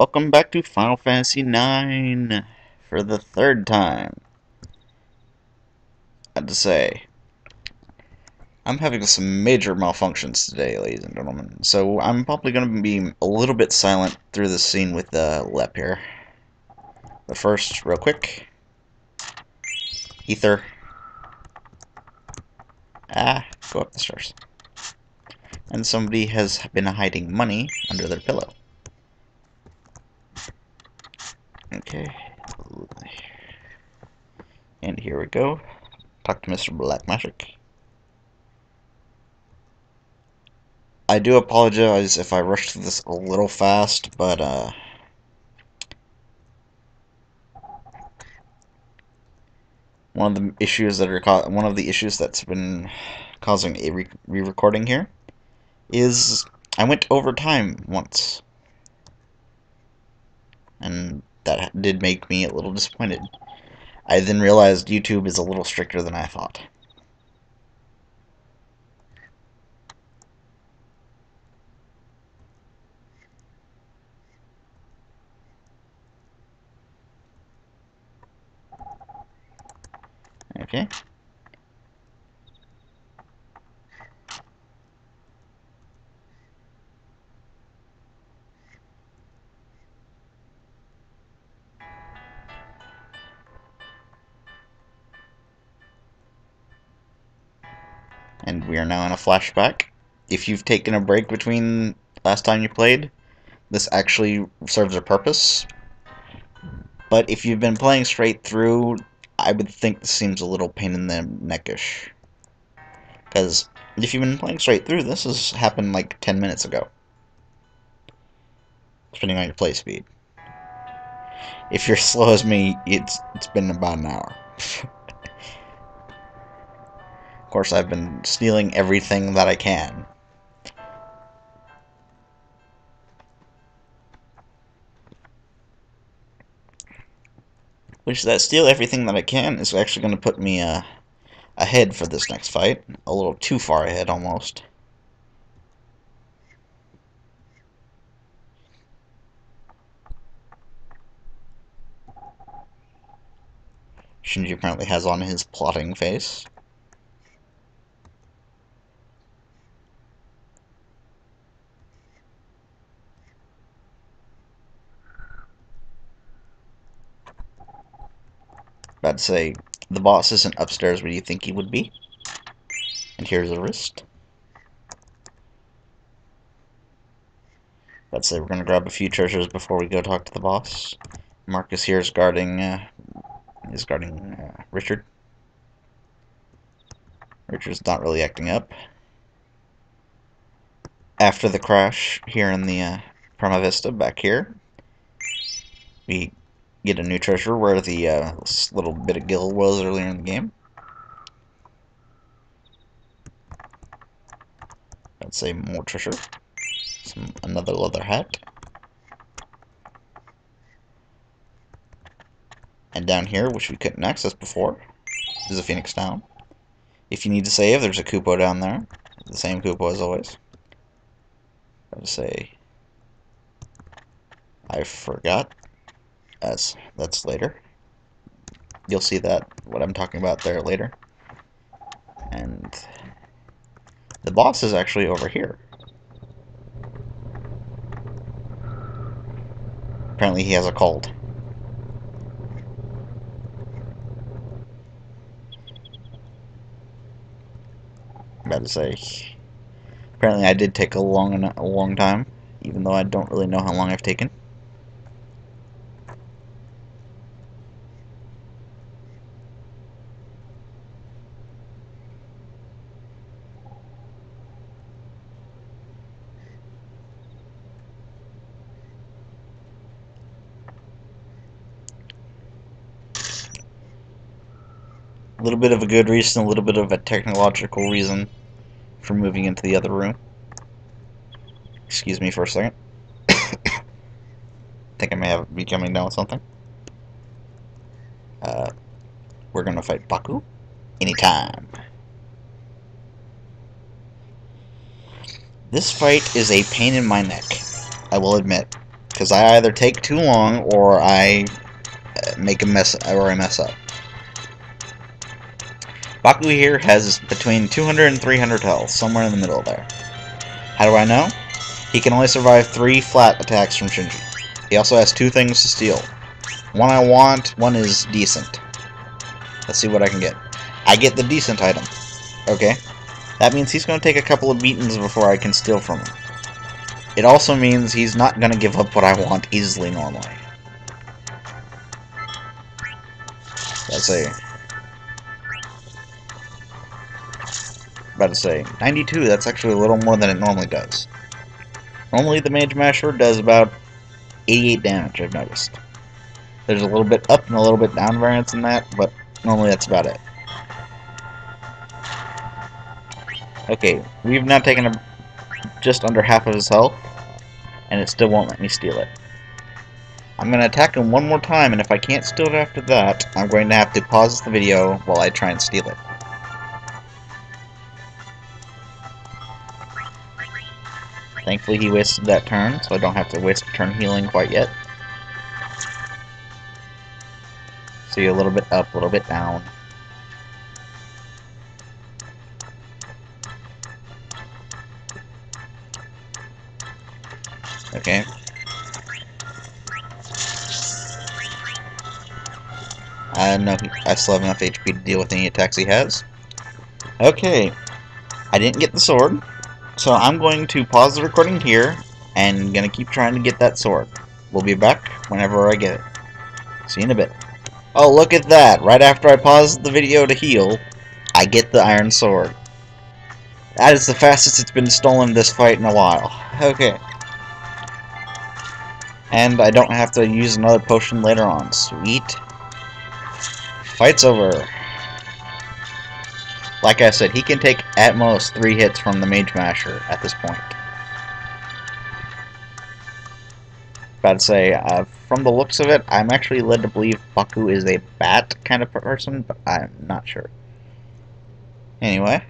Welcome back to Final Fantasy IX for the third time. I have to say, I'm having some major malfunctions today, ladies and gentlemen, so I'm probably going to be a little bit silent through this scene with Lep here. But first, real quick, Ether. Go up the stairs. And somebody has been hiding money under their pillow. Okay. And here we go. Talk to Mr. Black Magic. I do apologize if I rushed through this a little fast, but one of the issues that's been causing a re-recording here is I went over time once, and that did make me a little disappointed. I then realized YouTube is a little stricter than I thought. Okay. And we are now in a flashback. If you've taken a break between last time you played, this actually serves a purpose. But if you've been playing straight through, I would think this seems a little pain in the neckish. Because if you've been playing straight through, this has happened like 10 minutes ago. Depending on your play speed. If you're slow as me, it's been about an hour. Of course, I've been stealing everything that I can. Which, that steal everything that I can is actually going to put me ahead for this next fight. A little too far ahead, almost. Shinji apparently has on his plotting face. About to say, the boss isn't upstairs where you think he would be. And here's a wrist. About to say, we're going to grab a few treasures before we go talk to the boss. Marcus here is guarding Richard. Richard's not really acting up. After the crash here in the Prima Vista back here, we get a new treasure where the little bit of gill was earlier in the game. Let's say more treasure. Another leather hat. And down here, which we couldn't access before, is a Phoenix Down. If you need to save, there's a Kupo down there. The same Kupo as always. Gotta say, I forgot. That's later. You'll see that, what I'm talking about there later. And the boss is actually over here. Apparently he has a cold. About to say, apparently I did take a long time, even though I don't really know how long I've taken. A little bit of a good reason, a little bit of a technological reason for moving into the other room. Excuse me for a second. Think I may be coming down with something. We're gonna fight Baku anytime. This fight is a pain in my neck, I will admit. because I either take too long or I make a mess up. Baku here has between 200 and 300 health, somewhere in the middle there. How do I know? He can only survive 3 flat attacks from Shinji. He also has 2 things to steal. One I want, one is decent. Let's see what I can get. I get the decent item. Okay. That means he's going to take a couple of beatings before I can steal from him. It also means he's not going to give up what I want easily normally. Let's see. About to say, 92, that's actually a little more than it normally does. Normally the Mage Masher does about 88 damage, I've noticed. There's a little bit up and a little bit down variance in that, but normally that's about it. Okay, we've now taken just under half of his health, and it still won't let me steal it. I'm going to attack him one more time, and if I can't steal it after that, I'm going to have to pause the video while I try and steal it. Thankfully he wasted that turn, so I don't have to waste a turn healing quite yet. See, a little bit up, a little bit down. Okay. I know I still have enough HP to deal with any attacks he has. Okay. I didn't get the sword, so I'm going to pause the recording here and gonna keep trying to get that sword. We'll be back whenever I get it. See you in a bit. Oh, look at that! Right after I pause the video to heal, I get the iron sword. That is the fastest it's been stolen this fight in a while. Okay. And I don't have to use another potion later on. Sweet. Fight's over. Like I said, he can take at most 3 hits from the Mage Masher at this point. About to say, from the looks of it, I'm actually led to believe Baku is a bat kind of person, but I'm not sure. Anyway.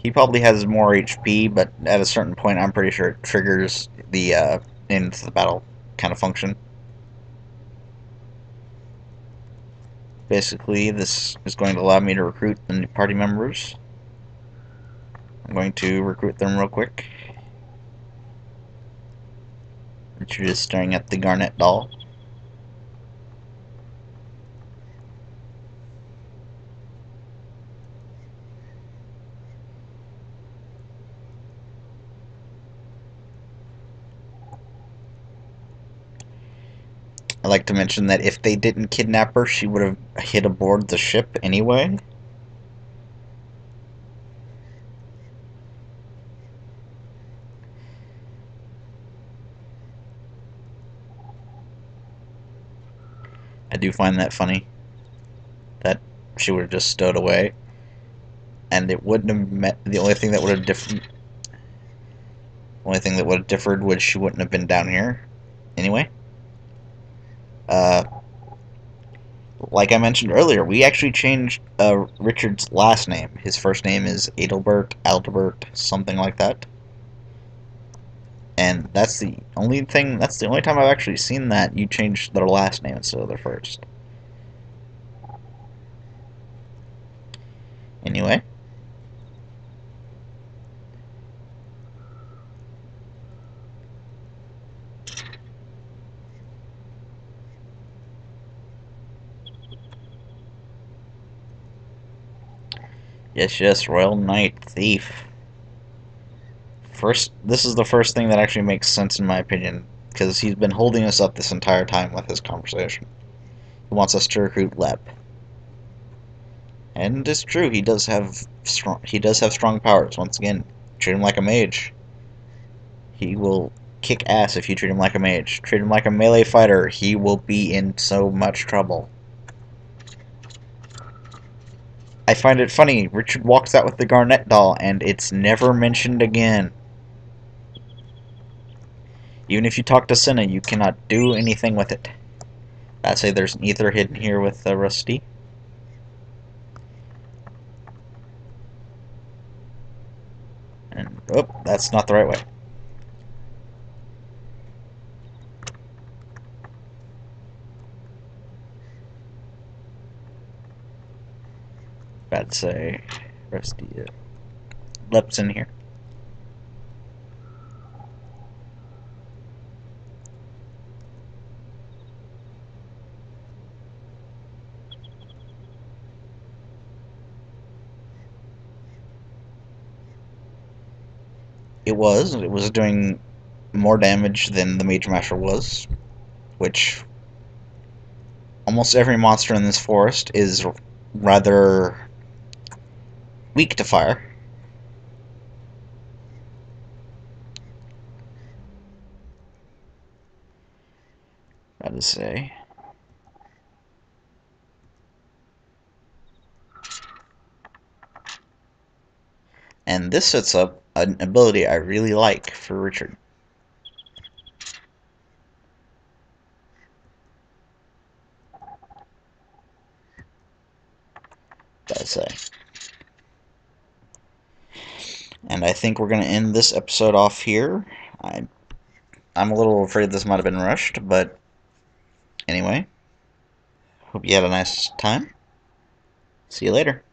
He probably has more HP, but at a certain point I'm pretty sure it triggers the into the battle kind of function. Basically, this is going to allow me to recruit the new party members. I'm going to recruit them real quick. You're just staring at the Garnet doll. I'd like to mention that if they didn't kidnap her, she would have hit aboard the ship anyway. I do find that funny. That she would have just stowed away. And it wouldn't have met the only thing that would have differed was she wouldn't have been down here anyway. Like I mentioned earlier, we actually changed Richard's last name. His first name is Adalbert, something like that. And that's the only time I've actually seen that you change their last name instead of their first. Anyway. Yes, Royal Knight Thief. This is the first thing that actually makes sense in my opinion, because he's been holding us up this entire time with his conversation. He wants us to recruit Lep. And it's true, he does have strong powers. Once again, treat him like a mage. He will kick ass if you treat him like a mage. Treat him like a melee fighter, he will be in so much trouble. I find it funny, Richard walks out with the Garnet doll and it's never mentioned again. Even if you talk to Senna, you cannot do anything with it. I'd say there's an ether hidden here with Rusty. And, oh, that's not the right way. I'd say Rusty Lep's in here. It was doing more damage than the Mage Masher was, which almost every monster in this forest is rather weak to fire. Gotta say. And this sets up an ability I really like for Richard. Gotta say. And I think we're gonna end this episode off here. I'm a little afraid this might have been rushed, but anyway. Hope you had a nice time. See you later.